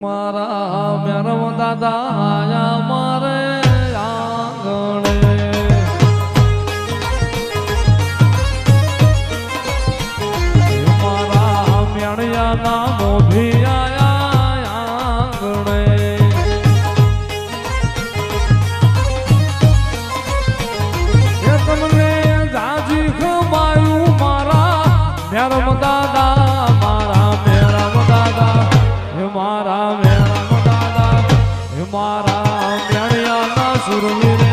મારા મેરમ દાદા આયા મારે આંગણે મારા મેણિયાના મોભી આયા આંગણે એ તમને જાજી ખમાયું મારા મેરમ દાદા મારા મેરમ દાદા મારા મેરમ દાદા મારા મેણિયાના સુરવીર